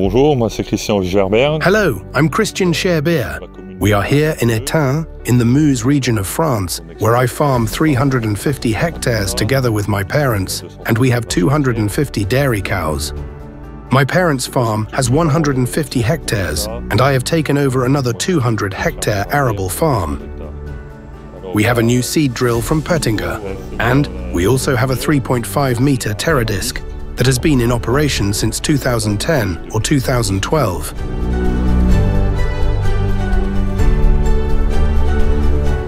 Bonjour, moi c'est Christian Vijverberg. Hello, I'm Christian Vijverberg. We are here in Étain, in the Meuse region of France, where I farm 350 hectares together with my parents, and we have 250 dairy cows. My parents' farm has 150 hectares, and I have taken over another 200-hectare arable farm. We have a new seed drill from PÖTTINGER, and we also have a 3.5-meter Terradisc that has been in operation since 2010 or 2012.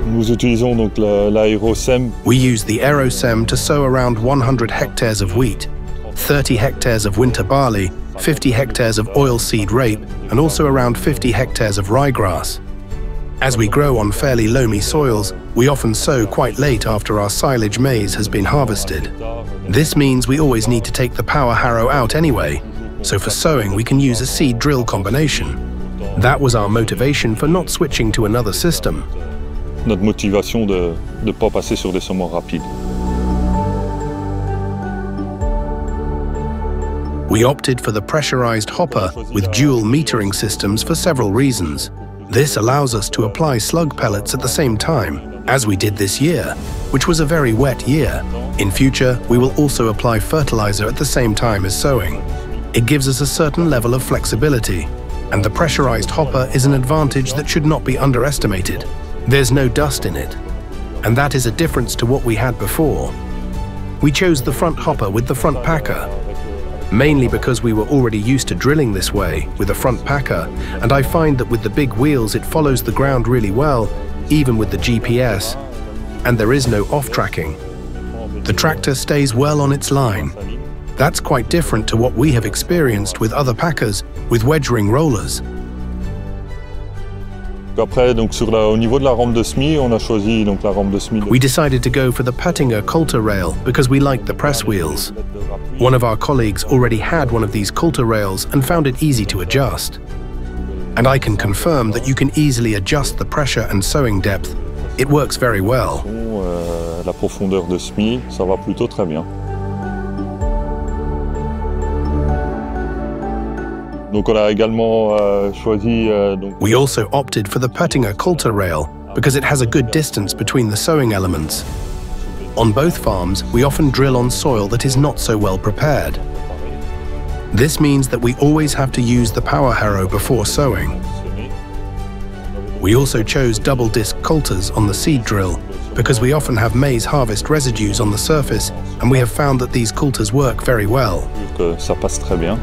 Nous utilisons donc l'AEROSEM. We use the AEROSEM to sow around 100 hectares of wheat, 30 hectares of winter barley, 50 hectares of oilseed rape, and also around 50 hectares of ryegrass. As we grow on fairly loamy soils, we often sow quite late after our silage maize has been harvested. This means we always need to take the power harrow out anyway, so for sowing we can use a seed drill combination. That was our motivation for not switching to another system. Notre motivation de ne pas passer sur des semences rapides. We opted for the pressurized hopper with dual metering systems for several reasons. This allows us to apply slug pellets at the same time, as we did this year, which was a very wet year. In future, we will also apply fertilizer at the same time as sowing. It gives us a certain level of flexibility, and the pressurized hopper is an advantage that should not be underestimated. There's no dust in it, and that is a difference to what we had before. We chose the front hopper with the front packer, mainly because we were already used to drilling this way with a front packer, and I find that with the big wheels it follows the ground really well, even with the GPS, and there is no off-tracking. The tractor stays well on its line. That's quite different to what we have experienced with other packers with wedge ring rollers. Après, donc au niveau de la rampe de semis, on a choisi donc la rampe de semis. We decided to go for the PÖTTINGER coulter rail because we liked the press wheels. One of our colleagues already had one of these coulter rails and found it easy to adjust. And I can confirm that you can easily adjust the pressure and sowing depth. It works very well. La profondeur de semis, ça va plutôt très bien. Donc on a également choisi. We also opted for the PÖTTINGER coulter rail because it has a good distance between the sowing elements. On both farms, we often drill on soil that is not so well prepared. This means that we always have to use the power harrow before sowing. We also chose double disc coulters on the seed drill because we often have maize harvest residues on the surface, and we have found that these coulters work very well. Ça passe très bien.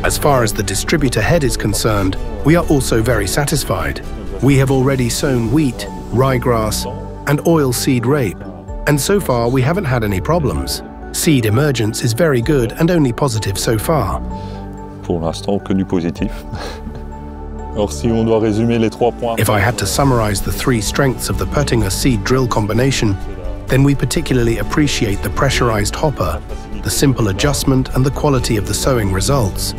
As far as the distributor head is concerned, we are also very satisfied. We have already sown wheat, ryegrass, and oilseed rape, and so far we haven't had any problems. Seed emergence is very good and only positive so far. Pour l'instant, que du positif. Alors, si on doit résumer les 3 points. If I had to summarize the 3 strengths of the PÖTTINGER seed drill combination, then we particularly appreciate the pressurized hopper, the simple adjustment, and the quality of the sowing results.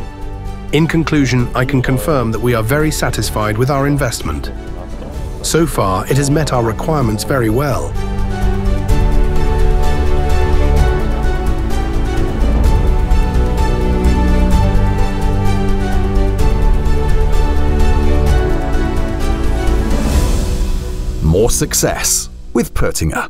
In conclusion, I can confirm that we are very satisfied with our investment. So far, it has met our requirements very well. More success with PÖTTINGER.